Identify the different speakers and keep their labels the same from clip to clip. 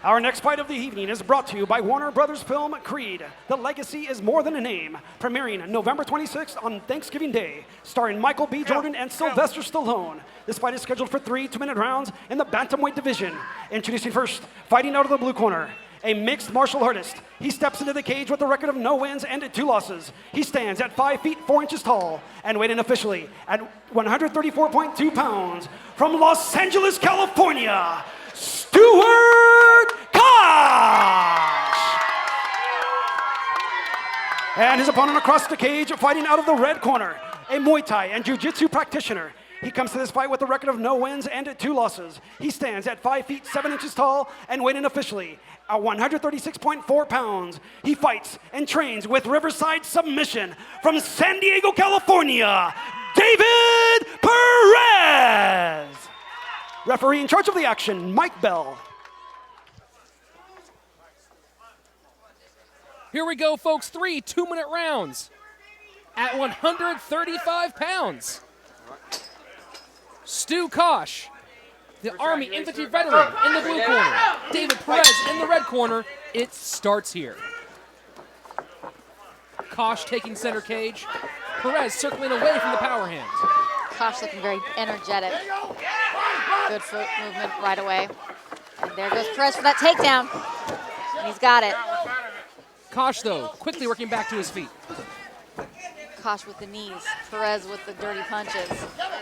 Speaker 1: Our next fight of the evening is brought to you by Warner Brothers Film Creed. The Legacy is More Than a Name, premiering November 26th on Thanksgiving Day, starring Michael B. Jordan and Sylvester Stallone. This fight is scheduled for 3 2-minute rounds in the bantamweight division. Introducing first, fighting out of the blue corner, a mixed martial artist. He steps into the cage with a record of no wins and 2 losses. He stands at 5 feet 4 inches tall and weighing officially at 134.2 pounds. From Los Angeles, California, Stuart Kosh! And his opponent across the cage, fighting out of the red corner, a Muay Thai and Jiu-Jitsu practitioner. He comes to this fight with a record of no wins and 2 losses. He stands at 5 feet 7 inches tall and weighing officially at 136.4 pounds. He fights and trains with Riverside Submission from San Diego, California, David Perez! Referee in charge of the action, Mike Bell.
Speaker 2: Here we go, folks. 3 2-minute rounds at 135 pounds. Stu Kosh, the Army infantry veteran, in the blue corner. David Perez in the red corner. It starts here. Kosh taking center cage. Perez circling away from the power hand.
Speaker 3: Kosh looking very energetic. Good foot movement right away. And there goes Perez for that takedown. And he's got it.
Speaker 2: Kosh, though, quickly working back to his feet.
Speaker 3: Kosh with the knees. Perez with the dirty punches.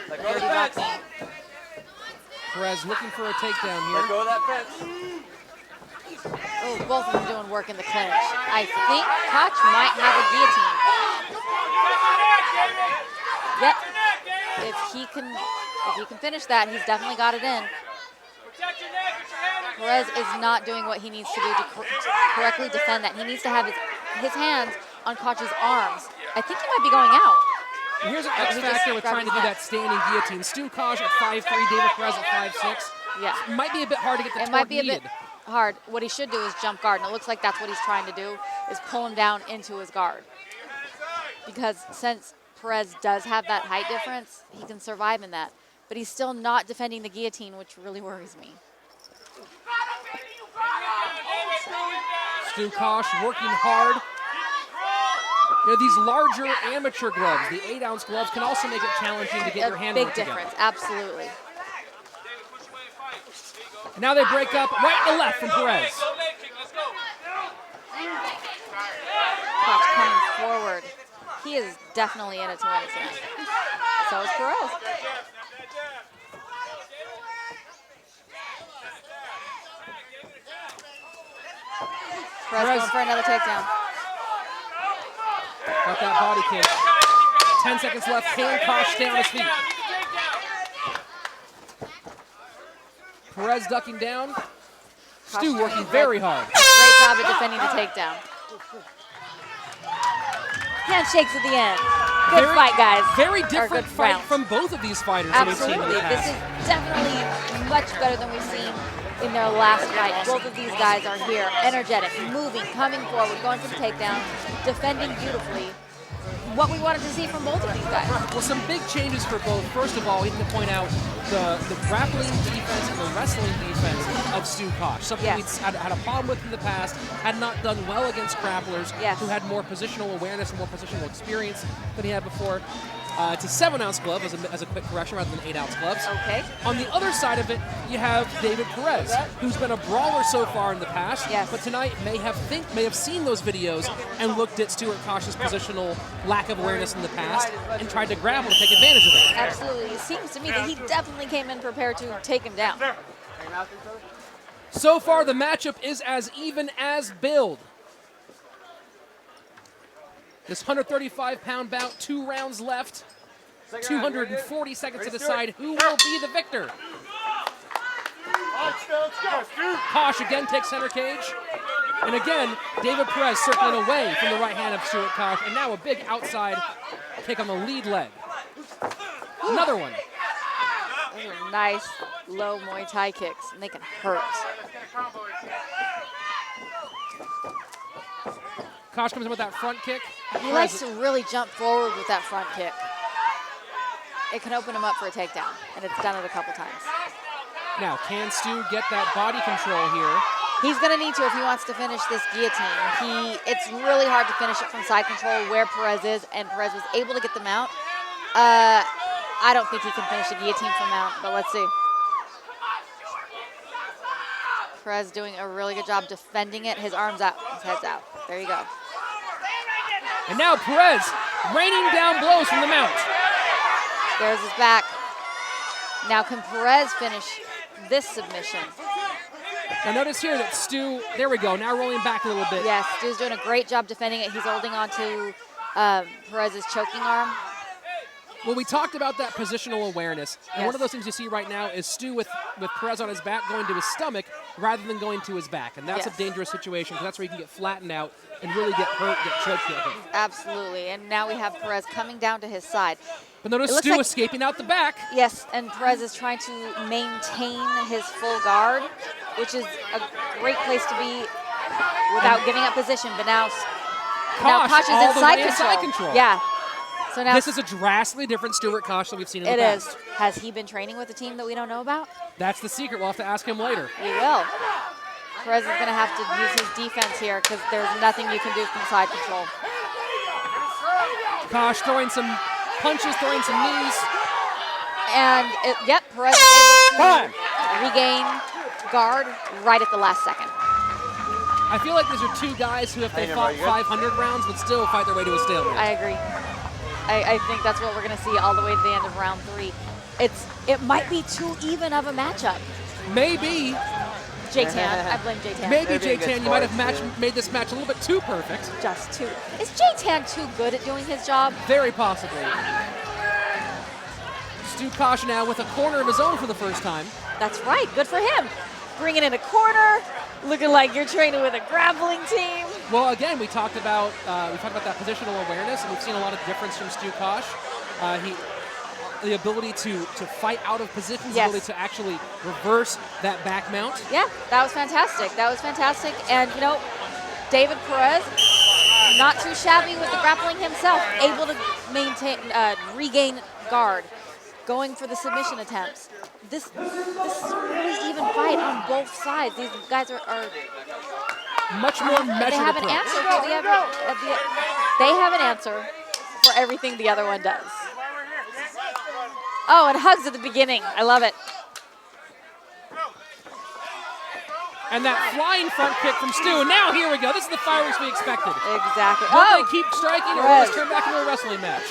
Speaker 3: The dirty boxing.
Speaker 2: Perez looking for a takedown here.
Speaker 4: Let go of that fence.
Speaker 3: Oh, both of them doing work in the clinch. I think Koch might have a guillotine. Yep. If he can finish that, he's definitely got it in. Perez is not doing what he needs to do to correctly defend that. He needs to have his hands on Koch's arms. I think he might be going out.
Speaker 2: Here's an X factor with trying to do that standing guillotine. Stu Kosh at 5'3", David Perez at 5'6".
Speaker 3: Yeah.
Speaker 2: It might be a bit hard to get the torque
Speaker 3: It might be a
Speaker 2: needed.
Speaker 3: bit hard. What he should do is jump guard, and it looks like that's what he's trying to do, is pull him down into his guard. Because since Perez does have that height difference, he can survive in that. But he's still not defending the guillotine, which really worries me.
Speaker 2: Stu Kosh working hard. You know, these larger amateur gloves, the 8-ounce gloves, can also make it challenging to get your hand
Speaker 3: Big
Speaker 2: together.
Speaker 3: difference, absolutely.
Speaker 2: And now they break up right and left from Perez.
Speaker 3: Koch coming forward. He is definitely in it to win it tonight. So is Perez. Perez going for another takedown.
Speaker 2: Got that body kick. 10 seconds left. Can Kosh stay on his feet? Perez ducking down. Stu working very hard.
Speaker 3: Great job at defending the takedown. Handshakes at the end. Good fight, guys.
Speaker 2: Very different fight
Speaker 3: rounds.
Speaker 2: from both of these fighters that we've seen in
Speaker 3: Absolutely.
Speaker 2: the
Speaker 3: This
Speaker 2: past.
Speaker 3: is definitely much better than we've seen in their last fight. Both of these guys are here, energetic, moving, coming forward, going for the takedown, defending beautifully. What we wanted to see from both of these guys.
Speaker 2: Well, some big changes for both. First of all, we need to point out the grappling defense and the wrestling defense of Stu Kosh. Something we'd had a problem with in the past, had not done well against grapplers who had more positional awareness and more positional experience than he had before. It's a 7-ounce glove as a quick correction rather than 8-ounce gloves.
Speaker 3: Okay.
Speaker 2: On the other side of it, you have David Perez, who's been a brawler so far in the past, but tonight may have seen those videos and looked at Stuart Kosh's positional lack of awareness in the past and tried to grapple to take advantage of that.
Speaker 3: Absolutely. It seems to me that he definitely came in prepared to take him down.
Speaker 2: So far, the matchup is as even as billed. This 135-pound bout, 2 rounds left, 240 seconds to decide who will be the victor. Kosh again takes center cage. And again, David Perez circling away from the right hand of Stuart Kosh, and now a big outside kick on the lead leg. Another one.
Speaker 3: Those are nice, low Muay Thai kicks, and they can hurt.
Speaker 2: Kosh comes in with that front kick.
Speaker 3: He likes to really jump forward with that front kick. It can open him up for a takedown, and it's done it a couple times.
Speaker 2: Now, can Stu get that body control here?
Speaker 3: He's going to need to if he wants to finish this guillotine. It's really hard to finish it from side control where Perez is, and Perez was able to get the mount. I don't think he can finish a guillotine from mount, but let's see. Perez doing a really good job defending it. His arms out, his head's out. There you go.
Speaker 2: And now Perez raining down blows from the mount.
Speaker 3: There's his back. Now can Perez finish this submission?
Speaker 2: Now notice here that Stu, there we go, now rolling back a little bit.
Speaker 3: Yes, Stu's doing a great job defending it. He's holding on to Perez's choking arm.
Speaker 2: Well, we talked about that positional awareness, and
Speaker 3: Yes.
Speaker 2: one of those things you see right now is Stu with Perez on his back going to his stomach rather than going to his back, and that's
Speaker 3: Yes.
Speaker 2: a dangerous situation because that's where you can get flattened out and really get hurt, get choked, get hit.
Speaker 3: Absolutely, and now we have Perez coming down to his side.
Speaker 2: But notice
Speaker 3: It looks
Speaker 2: Stu
Speaker 3: like-
Speaker 2: escaping out the back.
Speaker 3: Yes, and Perez is trying to maintain his full guard, which is a great place to be without giving up position. But now Kosh is
Speaker 2: all
Speaker 3: in
Speaker 2: the
Speaker 3: side
Speaker 2: way in
Speaker 3: control.
Speaker 2: side control.
Speaker 3: Yeah. So now
Speaker 2: This is a drastically different Stuart Kosh than we've seen in
Speaker 3: it
Speaker 2: the
Speaker 3: is.
Speaker 2: past.
Speaker 3: Has he been training with a team that we don't know about?
Speaker 2: That's the secret. We'll have to ask him later.
Speaker 3: We will. Perez is going to have to use his defense here because there's nothing you can do from side control.
Speaker 2: Kosh throwing some punches, throwing some knees.
Speaker 3: And, yep, Perez is able to regain guard right at the last second.
Speaker 2: I feel like these are two guys who, if they fought 500 rounds, would still fight their way to a stalemate.
Speaker 3: I agree. I think that's what we're going to see all the way to the end of round 3. It might be too even of a matchup.
Speaker 2: Maybe,
Speaker 3: J-Tan, I blame J-Tan.
Speaker 2: maybe J-Tan, you might have made this match a little bit too perfect.
Speaker 3: Just too. Is J-Tan too good at doing his job?
Speaker 2: Very possibly. Stu Kosh now with a corner of his own for the first time.
Speaker 3: That's right. Good for him. Bringing in a corner, looking like you're training with a grappling team.
Speaker 2: Well, again, we talked about that positional awareness, and we've seen a lot of difference from Stu Kosh. The ability to fight out of positions,
Speaker 3: Yes.
Speaker 2: the ability to actually reverse that back mount.
Speaker 3: Yeah, that was fantastic. That was fantastic. And, David Perez, not too shabby with the grappling himself, able to maintain, regain guard, going for the submission attempts. This is a really even fight on both sides. These guys are
Speaker 2: Much more measured
Speaker 3: they have an
Speaker 2: approach.
Speaker 3: answer for they have an answer for everything the other one does. Oh, and hugs at the beginning. I love it.
Speaker 2: And that flying front kick from Stu. And now here we go. This is the fireworks we expected.
Speaker 3: Exactly.
Speaker 2: Will
Speaker 3: Oh,
Speaker 2: they keep striking or will
Speaker 3: Perez.
Speaker 2: this turn back into a wrestling match?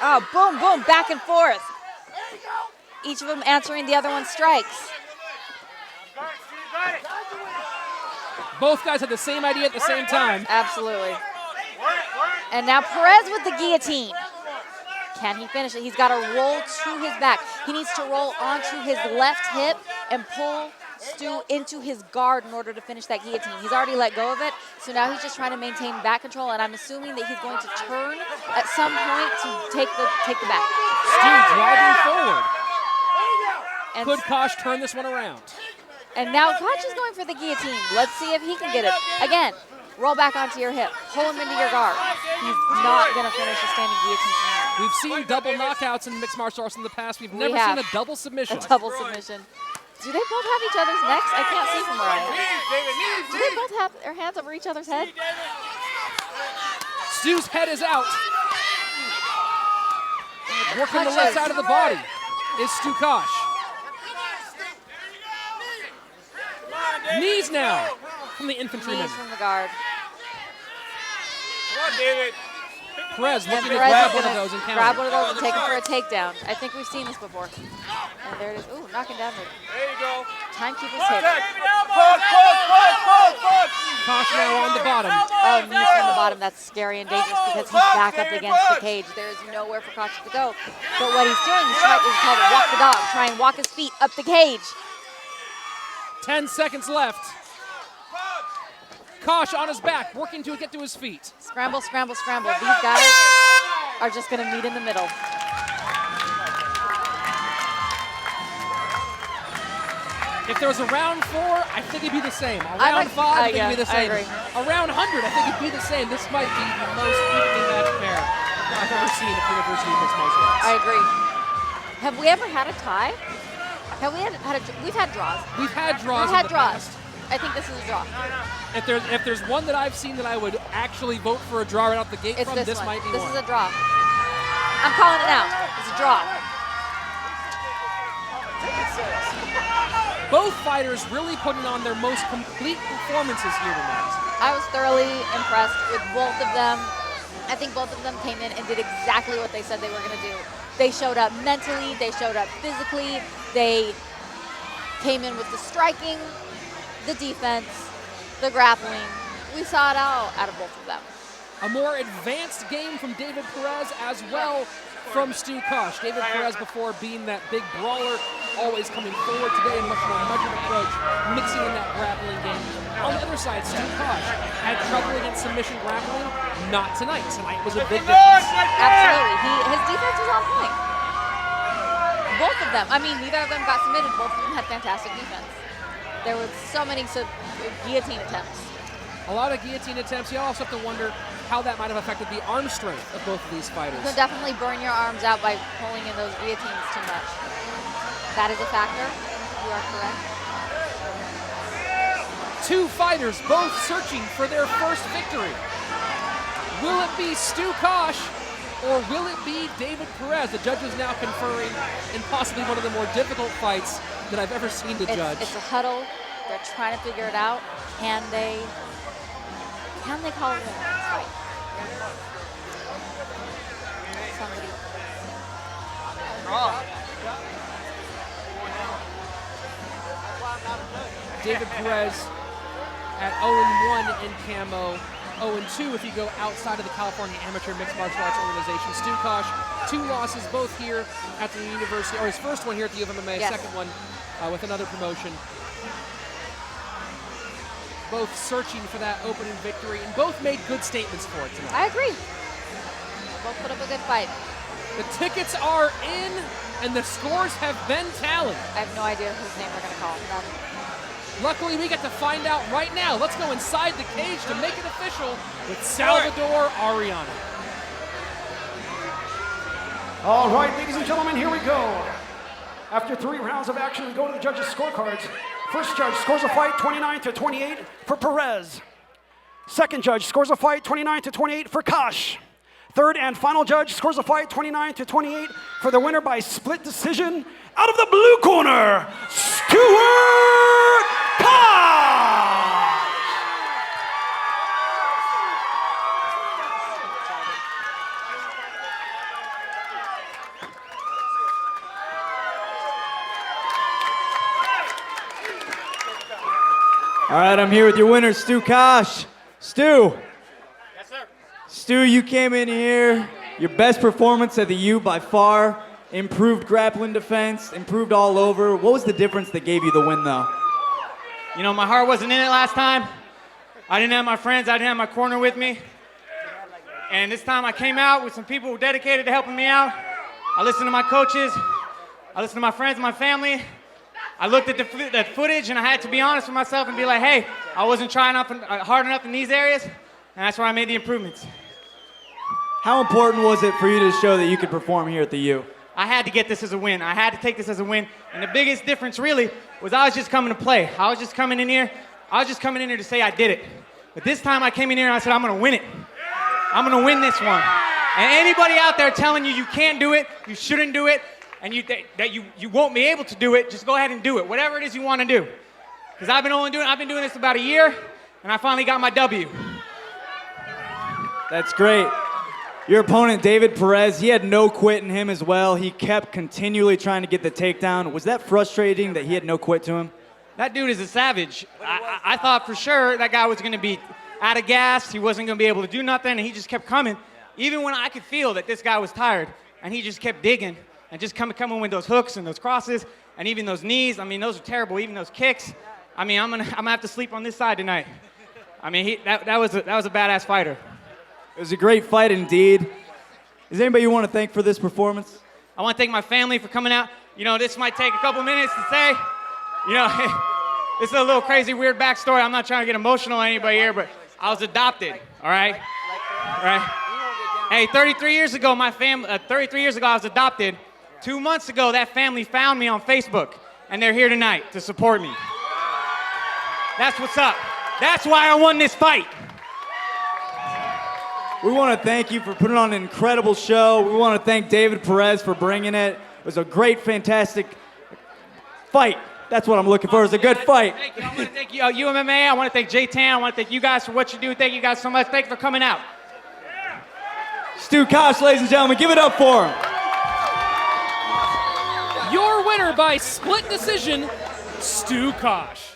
Speaker 3: oh, boom, boom, back and forth. Each of them answering the other one's strikes.
Speaker 2: Both guys had the same idea at the same time.
Speaker 3: Absolutely. And now Perez with the guillotine. Can he finish it? He's got to roll to his back. He needs to roll onto his left hip and pull Stu into his guard in order to finish that guillotine. He's already let go of it, so now he's just trying to maintain back control, and I'm assuming that he's going to turn at some point to take the back.
Speaker 2: Stu driving forward.
Speaker 3: And,
Speaker 2: Could Kosh turn this one around?
Speaker 3: and now Koch is going for the guillotine. Let's see if he can get it. Again, roll back onto your hip. Pull him into your guard. He's not going to finish a standing guillotine from here.
Speaker 2: We've seen double knockouts in mixed martial arts in the past. We've never
Speaker 3: have.
Speaker 2: seen a double submission.
Speaker 3: A double submission. Do they both have each other's necks? I can't see from where I am. Do they both have their hands over each other's head?
Speaker 2: Stu's head is out. Working the
Speaker 3: Punches.
Speaker 2: left side of the body is Stu Kosh. Knees now from the infantryman.
Speaker 3: Knees from the guard.
Speaker 2: Perez
Speaker 3: And
Speaker 2: looking to
Speaker 3: Perez
Speaker 2: grab
Speaker 3: is
Speaker 2: one of
Speaker 3: gonna
Speaker 2: those and
Speaker 3: grab
Speaker 2: counter.
Speaker 3: one of those and take him for a takedown. I think we've seen this before. And there it is. Ooh, knocking down the
Speaker 4: There you go.
Speaker 3: timekeeper's table.
Speaker 2: Kosh now on the bottom.
Speaker 3: Oh, knees from the bottom. That's scary and dangerous because he's back up against the cage. There's nowhere for Koch to go. But what he's doing is called walk the dog. Try and walk his feet up the cage.
Speaker 2: 10 seconds left. Kosh on his back, working to get to his feet.
Speaker 3: Scramble, scramble, scramble. These guys are just going to meet in the middle.
Speaker 2: If there was a round 4, I think it'd be the same. A round 5, I think it'd be the
Speaker 3: I
Speaker 2: same.
Speaker 3: agree.
Speaker 2: A round 100, I think it'd be the same. This might be the most evenly matched pair I've ever seen at the University of Mixed Martial Arts.
Speaker 3: I agree. Have we ever had a tie? Have we've had draws.
Speaker 2: We've had draws.
Speaker 3: We've had
Speaker 2: in the
Speaker 3: draws.
Speaker 2: past.
Speaker 3: I think this is a draw.
Speaker 2: If there's one that I've seen that I would actually vote for a draw right out the gate
Speaker 3: It's
Speaker 2: from, this
Speaker 3: one.
Speaker 2: might be
Speaker 3: This
Speaker 2: one.
Speaker 3: is a draw. I'm calling it now. It's a draw.
Speaker 2: Both fighters really putting on their most complete performances here tonight.
Speaker 3: I was thoroughly impressed with both of them. I think both of them came in and did exactly what they said they were going to do. They showed up mentally. They showed up physically. They came in with the striking, the defense, the grappling. We saw it all out of both of them.
Speaker 2: A more advanced game from David Perez as well from Stu Kosh. David Perez before being that big brawler, always coming forward today in a much more measured approach, mixing in that grappling game. On the other side, Stu Kosh had trouble against submission grappling. Not tonight. Tonight was a big difference.
Speaker 3: Absolutely. His defense was on point. Both of them. I mean, neither of them got submitted. Both of them had fantastic defense. There was so many guillotine attempts.
Speaker 2: A lot of guillotine attempts. You also have to wonder how that might have affected the arm strength of both of these fighters.
Speaker 3: You can definitely burn your arms out by pulling in those guillotines too much. That is a factor. You are correct.
Speaker 2: Two fighters both searching for their first victory. Will it be Stu Kosh or will it be David Perez? The judge is now conferring in possibly one of the more difficult fights that I've ever seen to judge.
Speaker 3: It's a huddle. They're trying to figure it out. Can they call it a fight? Somebody.
Speaker 2: David Perez at 0-1 in camo, 0-2 if you go outside of the California Amateur Mixed Martial Arts Organization. Stu Kosh, 2 losses, both here at the university, or his first one here at the UofMMA,
Speaker 3: Yes.
Speaker 2: second one with another promotion. Both searching for that opening victory, and both made good statements for it tonight.
Speaker 3: I agree. Both put up a good fight.
Speaker 2: The tickets are in, and the scores have been tallied.
Speaker 3: I have no idea whose name we're going to call. None.
Speaker 2: Luckily, we get to find out right now. Let's go inside the cage to make it official with Salvador Ariano.
Speaker 1: All right, ladies and gentlemen, here we go. After 3 rounds of action, we go to the judges' scorecards. First judge scores a fight 29-28 for Perez. Second judge scores a fight 29-28 for Kosh. Third and final judge scores a fight 29-28 for the winner by split decision. Out of the blue corner, Stuart Kosh!
Speaker 4: All right, I'm here with your winner, Stu Kosh. Stu.
Speaker 5: Yes, sir.
Speaker 4: Stu, you came in here, your best performance at the U by far, improved grappling defense, improved all over. What was the difference that gave you the win, though?
Speaker 5: You know, my heart wasn't in it last time. I didn't have my friends. I didn't have my corner with me. And this time I came out with some people who were dedicated to helping me out. I listened to my coaches. I listened to my friends and my family. I looked at that footage, and I had to be honest with myself and be like, hey, I wasn't trying hard enough in these areas, and that's where I made the improvements.
Speaker 4: How important was it for you to show that you could perform here at the U?
Speaker 5: I had to get this as a win. I had to take this as a win. And the biggest difference really was I was just coming to play. I was just coming in here to say I did it. But this time I came in here and I said, I'm going to win it. I'm going to win this one. And anybody out there telling you can't do it, you shouldn't do it, and that you won't be able to do it, just go ahead and do it. Whatever it is you want to do. Because I've been doing this about a year, and I finally got my W.
Speaker 4: That's great. Your opponent, David Perez, he had no quit in him as well. He kept continually trying to get the takedown. Was that frustrating that he had no quit to him?
Speaker 5: That dude is a savage. I thought for sure that guy was going to be out of gas. He wasn't going to be able to do nothing, and he just kept coming. Even when I could feel that this guy was tired, and he just kept digging and just coming with those hooks and those crosses and even those knees. I mean, those are terrible. Even those kicks. I mean, I'm gonna have to sleep on this side tonight. I mean, that was a badass fighter.
Speaker 4: It was a great fight indeed. Is there anybody you want to thank for this performance?
Speaker 5: I want to thank my family for coming out. You know, this might take a couple minutes to say. You know, this is a little crazy, weird backstory. I'm not trying to get emotional on anybody here, but I was adopted, all right? All right? Hey, 33 years ago, I was adopted. 2 months ago, that family found me on Facebook. and they're here tonight to support me. That's what's up. That's why I won this fight.
Speaker 4: We want to thank you for putting on an incredible show. We want to thank David Perez for bringing it. It was a great, fantastic fight. That's what I'm looking for, is a good fight.
Speaker 5: Thank you. I want to thank you, UofMMA. I want to thank J-Tan. I want to thank you guys for what you do. Thank you guys so much. Thank you for coming out.
Speaker 4: Stuart Kosh, ladies and gentlemen, give it up for him.
Speaker 2: Your winner by split decision, Stu Kosh.